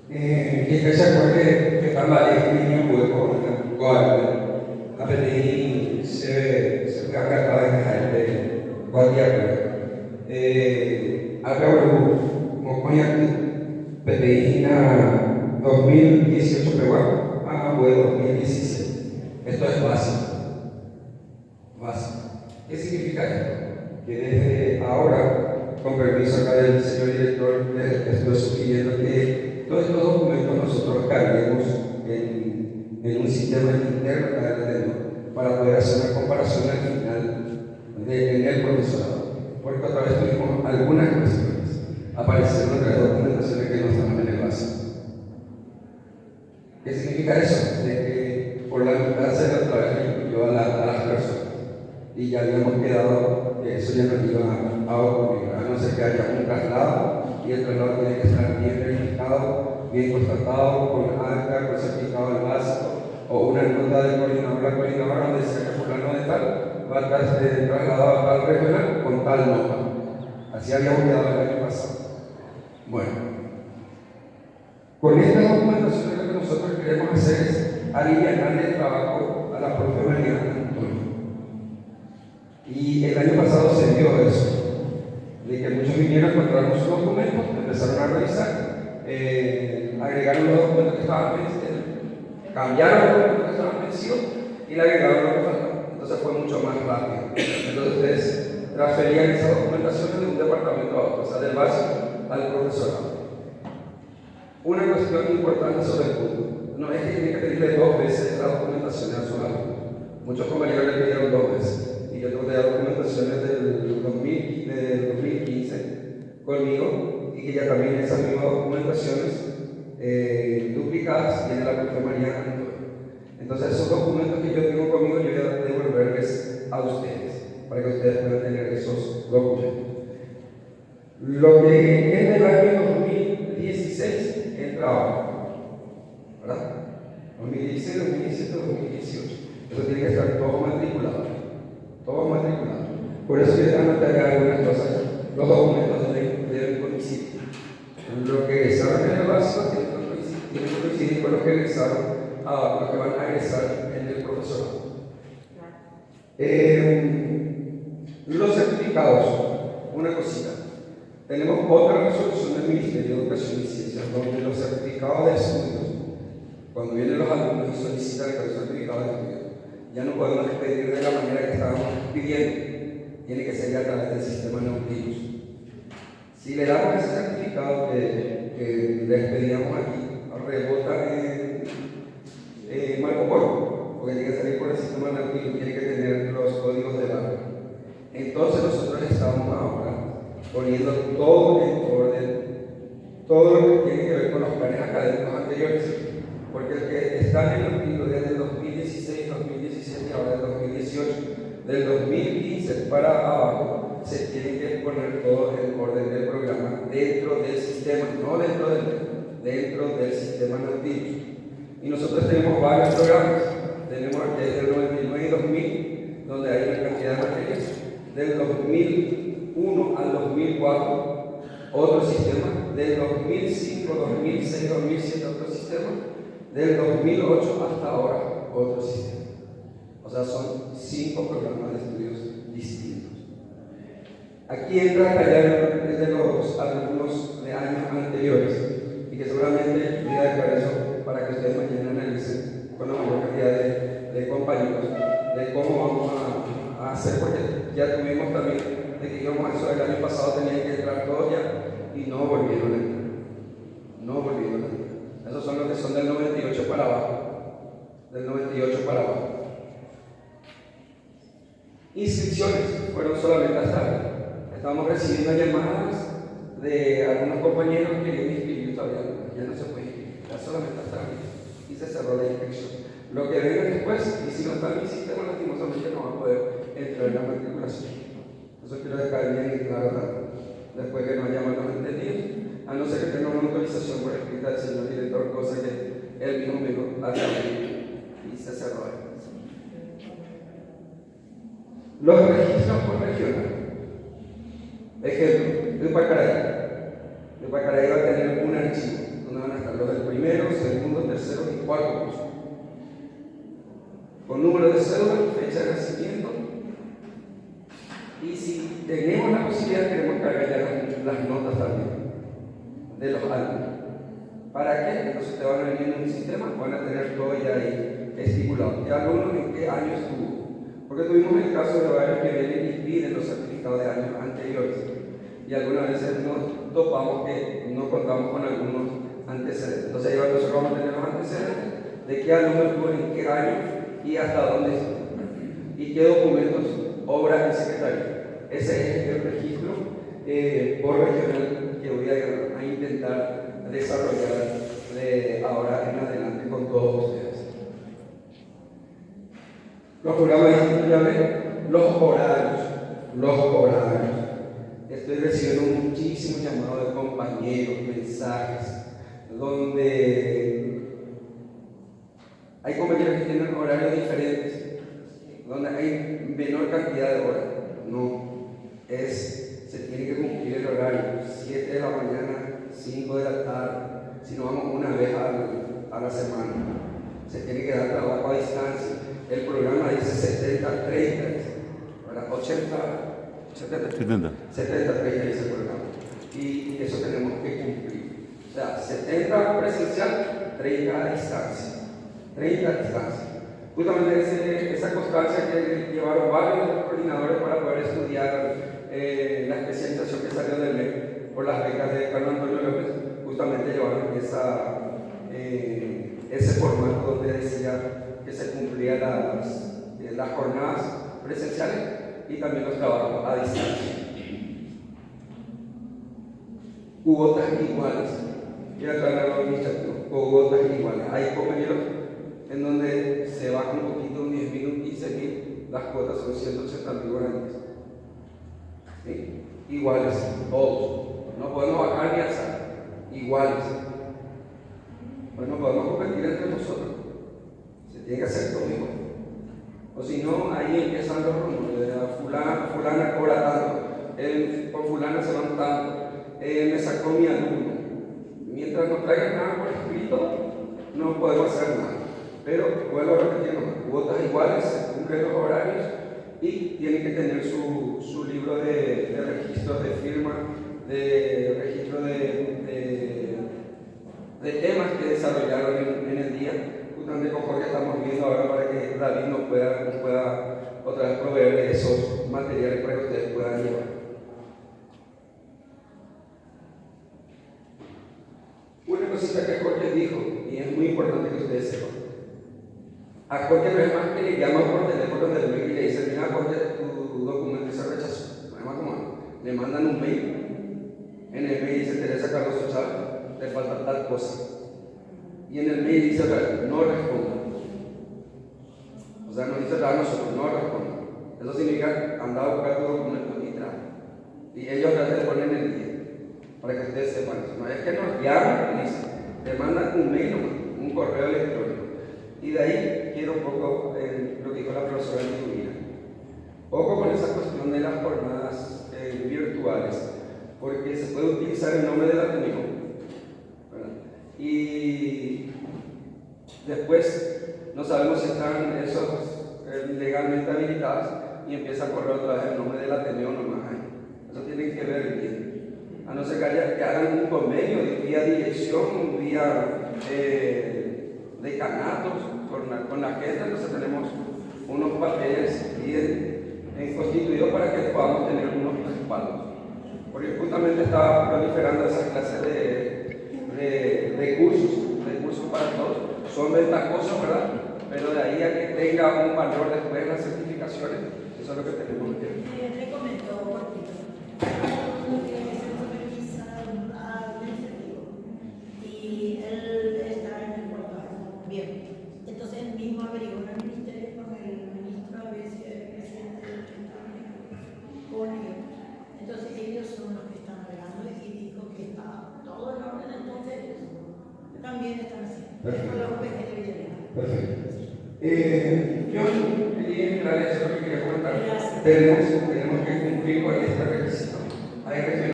Che questa cosa che parla di mio cuerpo, guarda, a vedere se acá de guardia acabo como coña PPI 2018 peruano, fue 2017. Esto es básico. Básico. ¿Qué significa esto? Que desde ahora, con permiso acá del señor director, estoy sugiriendo que todos estos documentos nosotros carguemos en un sistema interno acá de la para poder hacer una comparación al final en el profesorado. Porque otra vez tuvimos algunas cuestiones. Aparecieron otras documentaciones que no estaban en el básico. ¿Qué significa eso? De que por la mitad se lo trajo a las personas. Y ya habíamos quedado que eso ya no iba a ocurrir, a no ser que haya un traslado, y el traslado tiene que estar bien verificado, bien constatado, con acta, con certificado del básico, o una nota del coordinador, la coordinadora donde dice que fulano de tal va a estar trasladado a tal regional con tal nota. Así habíamos quedado el año pasado. Bueno, con esta documentación lo que nosotros queremos hacer es aliviar el trabajo a la propia María Antonio. Y el año pasado se dio eso, de que muchos vinieron, encontraron sus documentos, empezaron a revisar, agregaron los documentos que estaban vencidos, cambiaron los documentos que estaban vencidos y le agregaron lo que faltaba. Entonces fue mucho más rápido. Entonces ustedes transferían esas documentaciones de un departamento a otro, o sea, del básico al profesorado. Una cuestión importante sobre el punto, no es que tienen que pedirle 2 veces la documentación a su alumno. Muchos compañeros le pidieron 2 veces. Y yo tengo ya documentaciones del 2015 conmigo, y que ya también esas mismas documentaciones duplicadas tiene la profe María Antonio. Entonces esos documentos que yo tengo conmigo yo voy a devolverles a ustedes, para que ustedes puedan tener esos documentos. Lo que es del año 2016 entra ahora, ¿verdad? 2016, 2017, 2018. Eso tiene que estar todo matriculado. Todo matriculado. Por eso que están a algunas cosas. Los documentos deben coincidir. Lo que egresaron en el básico tienen que coincidir con lo que egresaron los que van a egresar en el profesorado. Los certificados, una cosita. Tenemos otra resolución del Ministerio de Educación y Ciencias, donde los certificados de estudios, cuando vienen los alumnos y solicitan el certificado de estudios, ya no podemos expedir de la manera que estábamos pidiendo. Tiene que ser ya a través del sistema Nautilus. Si le damos ese certificado que le expedíamos aquí, rebota en Marco Polo, porque tiene que salir por el sistema Nautilus, tiene que tener los códigos de barra. Entonces nosotros estamos ahora poniendo todo en orden, todo lo que tiene que ver con los planes académicos anteriores, porque el que está en el libro desde el 2016, 2017 y ahora del 2018, del 2015 para abajo, se tiene que poner todo el orden del programa dentro del sistema, no dentro del sistema Nautilus. Y nosotros tenemos varios programas, tenemos desde el 99 y 2000, donde hay una cantidad de materias, del 2001 al 2004, otro sistema, del 2005, 2006, 2007, otro sistema, del 2008 hasta ahora, otro sistema. O sea, son 5 programas de estudios distintos. Aquí entra a callar desde los alumnos de años anteriores, y que seguramente voy a dejar eso para que ustedes mañana analicen con la mayor cantidad de compañeros de cómo vamos a hacer, porque ya tuvimos también de que íbamos a eso el año pasado, tenían que entrar todos ya y no volvieron a entrar. No volvieron a entrar. Esos son los que son del 98 para abajo. Del 98 para abajo. Inscripciones fueron solamente hasta ahora. Estábamos recibiendo llamadas de algunos compañeros que querían inscribir todavía, ya no se puede inscribir, ya solamente hasta ahora. Y se cerró la inscripción. Lo que venga después, y si no está en mi sistema, lastimosamente no va a poder entrar en la matriculación. Eso quiero dejar bien claro, después que no haya malos entendidos, a no ser que tenga una autorización por escrita del señor director, cosa que él mismo me dijo hasta y se cerró. Los registros por regional. Ejemplo, de Pacaraí va a tener un archivo donde van a estar los del terceros y cuartos cursos. Con número de cédula, fecha de nacimiento. Y si tenemos la posibilidad, queremos cargar ya las notas también de los alumnos. ¿Para qué? Entonces te van a venir en un sistema, van a tener todo ya ahí estipulado. ¿Qué alumno en qué año estuvo? Porque tuvimos el caso de varios que vienen y piden los certificados de años anteriores. Y algunas veces nos topamos que no contamos con algunos antecedentes. Entonces ahí nosotros vamos a tener los antecedentes de qué alumno estuvo en qué año y hasta dónde estuvo. Y qué documentos obra el secretario. Ese es el registro por regional que voy a intentar desarrollar de ahora en adelante con todos ustedes. Los programas distintos, ya ven, los horarios. Estoy recibiendo muchísimos llamados de compañeros, mensajes, donde hay compañeros que tienen horarios diferentes, donde hay menor cantidad de horas. No, se tiene que cumplir el horario, 7 de la mañana, 5 de la tarde, si no vamos una vez a la semana. Se tiene que dar trabajo a distancia. El programa dice 70-30, ¿verdad? 70-30 dice el programa. Y eso tenemos que cumplir. O sea, 70 presencial, 30 a distancia. 30 a distancia. Justamente esa constancia que llevaron varios de los coordinadores para poder estudiar la especialización que salió del MEC por las becas de Carlos Antonio López, justamente llevaron ese formato donde decía que se cumplían las jornadas presenciales y también los trabajos a distancia. Cuotas iguales. Quiero aclarar lo administrativo. Cuotas iguales. Hay compañeros en donde se baja un poquito, un 10.000, un 15.000, las cuotas son 180.000 guaraníes. ¿Sí? Iguales, todos. No podemos bajar ni alzar. Iguales. Bueno, podemos competir entre nosotros. Se tiene que hacer todo igual. O si no, ahí empiezan los rumores. Fulana cobra tanto, con fulana se van tanto, me sacó mi alumno. Mientras no traigan nada por escrito, no podemos hacer nada. Pero vuelvo a repetir, cuotas iguales, se cumplen los horarios y tienen que tener su libro de registro de firma, de registro de temas que desarrollaron en el día. Justamente con Jorge estamos viendo ahora para que David nos pueda otra vez proveer de esos materiales para que ustedes puedan llevar. Una cosita que Jorge dijo, y es muy importante que ustedes sepan. A Jorge no es más que le llaman por teléfono del mail y le dicen: mira, Jorge, tu documento se rechazó. Además, como le mandan un mail, en el mail dice: Teresa Carlos Chávez, te falta tal cosa. Y en el mail dice: no responda. O sea, nos dice a nosotros: no responda. Eso significa: anda a buscar tu documento y trae. Y ellos ya te ponen el día, para que ustedes sepan eso. No es que nos llaman y dicen, te mandan un mail, un correo electrónico. Y de ahí quiero un poco lo que dijo la profesora Antonina. Poco con esa cuestión de las jornadas virtuales, porque se puede utilizar el nombre del Ateneo, ¿verdad? Y después no sabemos si están esos legalmente habilitados y empieza a correr otra vez el nombre del Ateneo nomás ahí. Eso tienen que ver bien. A no ser que hagan un convenio vía dirección, vía decanatos con la gente, entonces tenemos unos papeles bien constituidos para que podamos tener unos respaldos. Porque justamente está proliferando esas clases de cursos para todos. Son ventajosos, ¿verdad? Pero de ahí a que tenga un valor después las certificaciones, eso es lo que tenemos que ver. Le comento, cortito. Tiene que ser supervisado administrativo y él está en el cuarto. Bien. Entonces él mismo averiguó en el ministerio con el ministro a veces presidente del con ellos. Entonces ellos son los que están regando y dijo que está todo en orden, entonces también están haciendo. Perfecto. Yo quería entrar en eso que quería comentar. Tenemos que cumplir con este requisito. Hay